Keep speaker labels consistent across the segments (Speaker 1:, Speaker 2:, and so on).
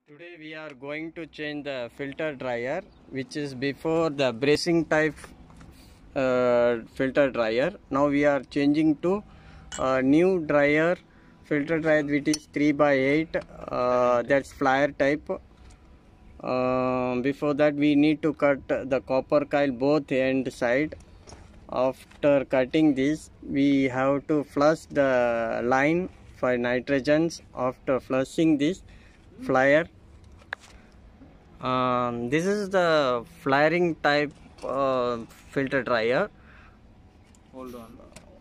Speaker 1: Today we are going to change the filter dryer, which is before the bracing type filter dryer. Now we are changing to a new dryer, filter dryer, which is 3x8, that's flyer type. Before that we need to cut the copper coil both end side. After cutting this, we have to flush the line for nitrogens. After flushing this flyer, this is the flaring type filter dryer.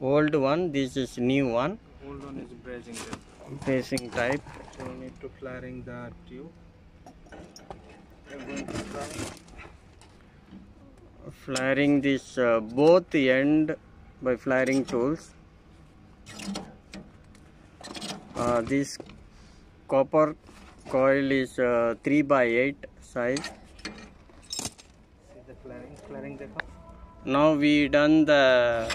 Speaker 1: Old one. This is new one.
Speaker 2: Old one is bracing type.
Speaker 1: Bracing type.
Speaker 2: So we need to flaring the tube. We are going to fly.
Speaker 1: Flaring this both end by flaring tools. This copper coil is 3x8 size.
Speaker 2: See the flaring the
Speaker 1: Now we done the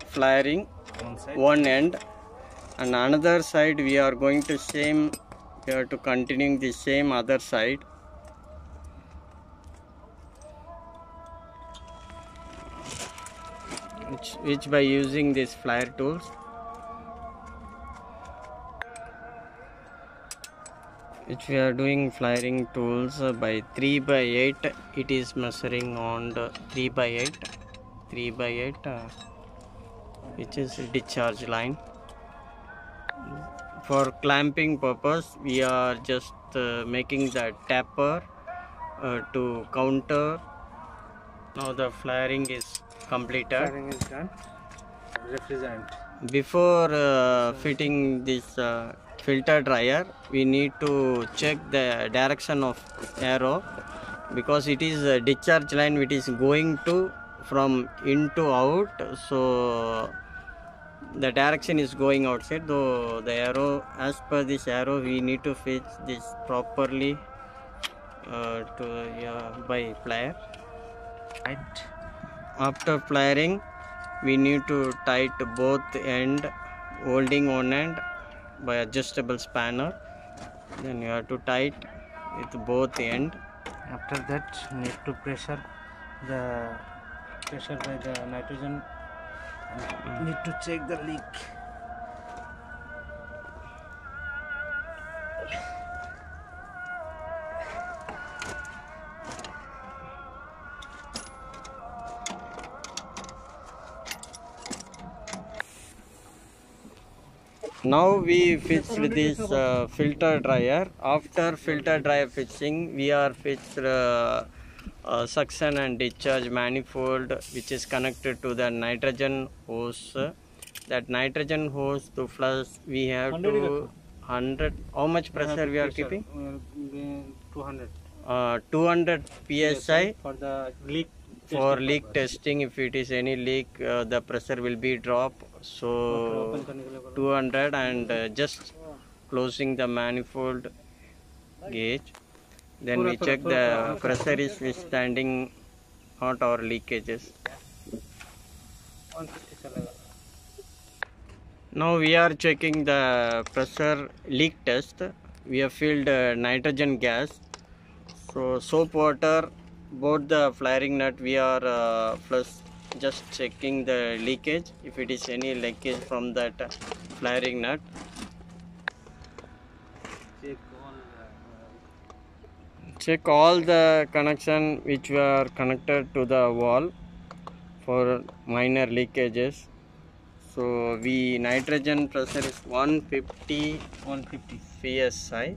Speaker 1: flaring
Speaker 2: one side.
Speaker 1: one end, and another side we are going to continuing the same other side. Which by using these flare tools, which we are doing flaring tools by 3x8. It is measuring on the 3x8, which is discharge line. For clamping purpose, we are just making the tapper to counter. Now the flaring is completed.
Speaker 2: Flaring is done. Refrigerant.
Speaker 1: Before fitting this filter dryer, we need to check the direction of arrow, because it is a discharge line which is going to from in to out, so the direction is going outside. Though the arrow, as per this arrow, we need to fix this properly by plier.
Speaker 2: Right.
Speaker 1: After flaring, we need to tight both end, holding one end by adjustable spanner. Then you have to tight with both end.
Speaker 2: After that, need to pressure by the nitrogen. Need to check the leak.
Speaker 1: Now we fixed this filter dryer. After filter dryer fixing, we are fixed suction and discharge manifold, which is connected to the nitrogen hose. That nitrogen hose to flush, we have to 100. How much pressure we are keeping?
Speaker 2: 200.
Speaker 1: 200 psi
Speaker 2: for the leak.
Speaker 1: for leak testing. If it is any leak, the pressure will be drop. So 200, and just closing the manifold gauge. Then we check the pressure is withstanding not our leakages. Now we are checking the pressure leak test. We have filled nitrogen gas. So soap water, both the flaring nut, we are just checking the leakage, if it is any leakage from that flaring nut. Check all the connection which were connected to the wall for minor leakages. So nitrogen pressure is 150 psi.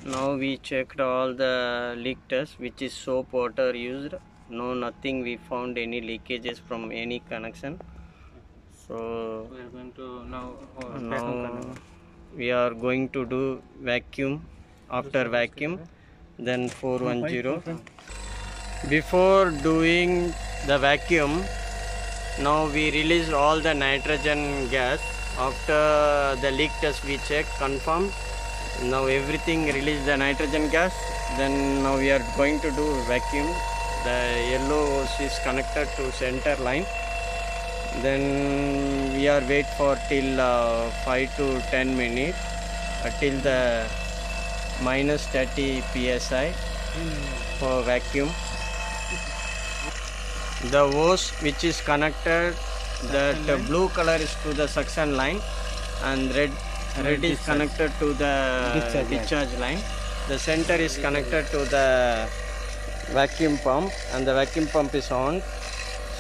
Speaker 1: Now we checked all the leak tests, which is soap water used. No, nothing we found any leakages from any connection. So
Speaker 2: We are going to
Speaker 1: now we are going to do vacuum. After vacuum, then 410. Before doing the vacuum, now we release all the nitrogen gas. After the leak test we check, confirm. Now everything release the nitrogen gas. Then now we are going to do vacuum. The yellow hose is connected to center line. Then we are wait for till 5 to 10 minutes till the minus 30 psi for vacuum. The hose which is connected, that blue color is to the suction line and red is connected to the discharge line. The center is connected to the vacuum pump and the vacuum pump is on.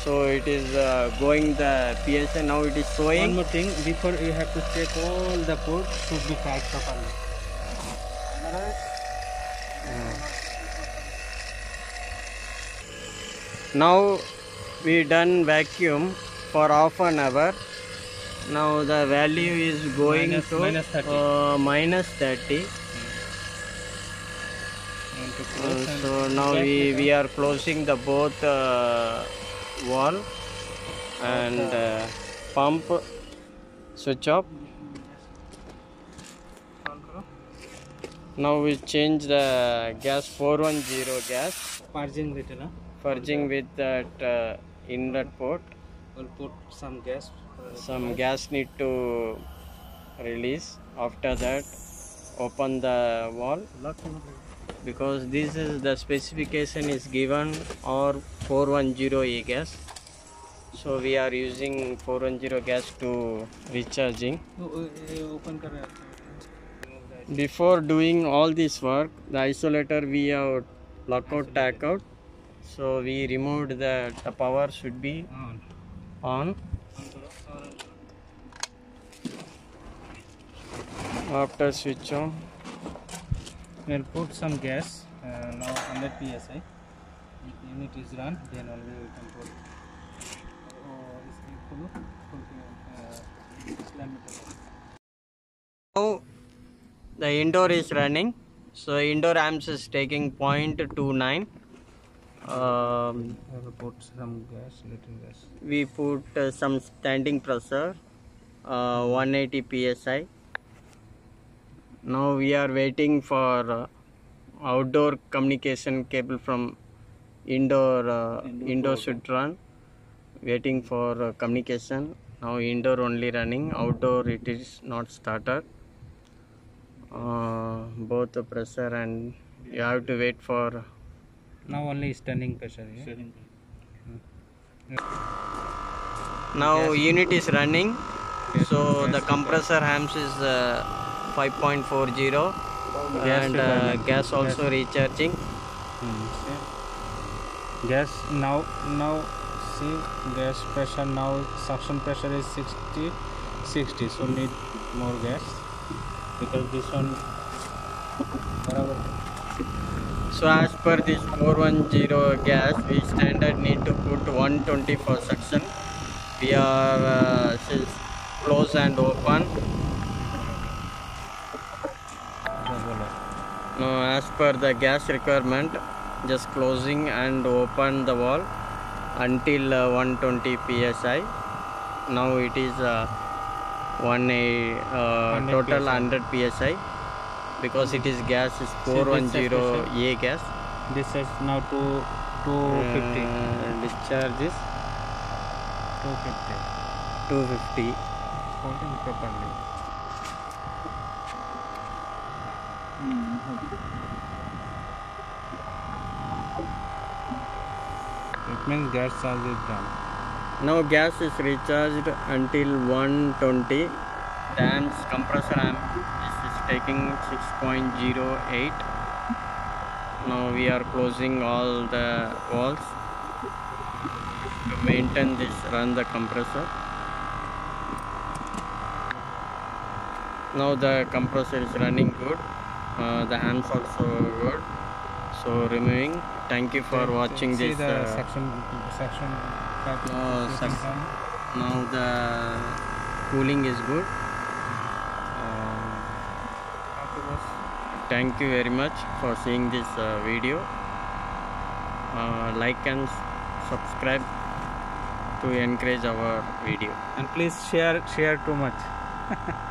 Speaker 1: So it is going the PSI. Now it is showing.
Speaker 2: One more thing, before you have to check all the ports should be tied properly.
Speaker 1: Now we done vacuum for half an hour. Now the value is going
Speaker 2: Minus-
Speaker 1: to
Speaker 2: minus 30.
Speaker 1: minus 30.
Speaker 2: And to close and
Speaker 1: So now we are closing the both wall and pump switch off. Now we change the gas 410 gas,
Speaker 2: purging little, huh?
Speaker 1: purging with that inlet port.
Speaker 2: We'll put some gas.
Speaker 1: Some gas need to release. After that open the wall, because this is the specification is given or 410A gas. So we are using 410 gas to recharging.
Speaker 2: Open kar.
Speaker 1: Before doing all this work, the isolator we have lockout tack out. So we removed the power should be on. After switch on,
Speaker 2: We'll put some gas. Now 100 psi. If unit is run, then only we can put.
Speaker 1: now the indoor is running. So indoor amps is taking 0.29.
Speaker 2: We'll put some gas, little gas.
Speaker 1: We put some standing pressure 180 psi. Now we are waiting for outdoor communication cable from indoor. Indoor should run. Waiting for communication. Now indoor only running. Outdoor it is not started. Both the pressure and you have to wait for.
Speaker 2: Now only standing pressure. Yeah?
Speaker 1: Now unit is running. So the compressor amps is 5.40 and gas also recharging.
Speaker 2: Gas now see gas pressure now, suction pressure is 60, so need more gas because this one
Speaker 1: So as per this 410 gas, we standard need to put 120 for suction. We are close and open. Now as per the gas requirement, just closing and open the valve until 120 psi. Now it is total 100 psi because it is gas is 410A gas.
Speaker 2: This is now 250.
Speaker 1: Discharge is 250.
Speaker 2: Holding properly. It means gas charge is done.
Speaker 1: Now gas is recharged until 120. The amps, compressor amp is taking 6.08. Now we are closing all the valves to maintain this, run the compressor. Now the compressor is running good. The amps also good. So removing. Thank you for watching
Speaker 2: See
Speaker 1: this.
Speaker 2: the suction
Speaker 1: Now the cooling is good. Thank you very much for seeing this video. Like and subscribe to encourage our video.
Speaker 2: and please share too much.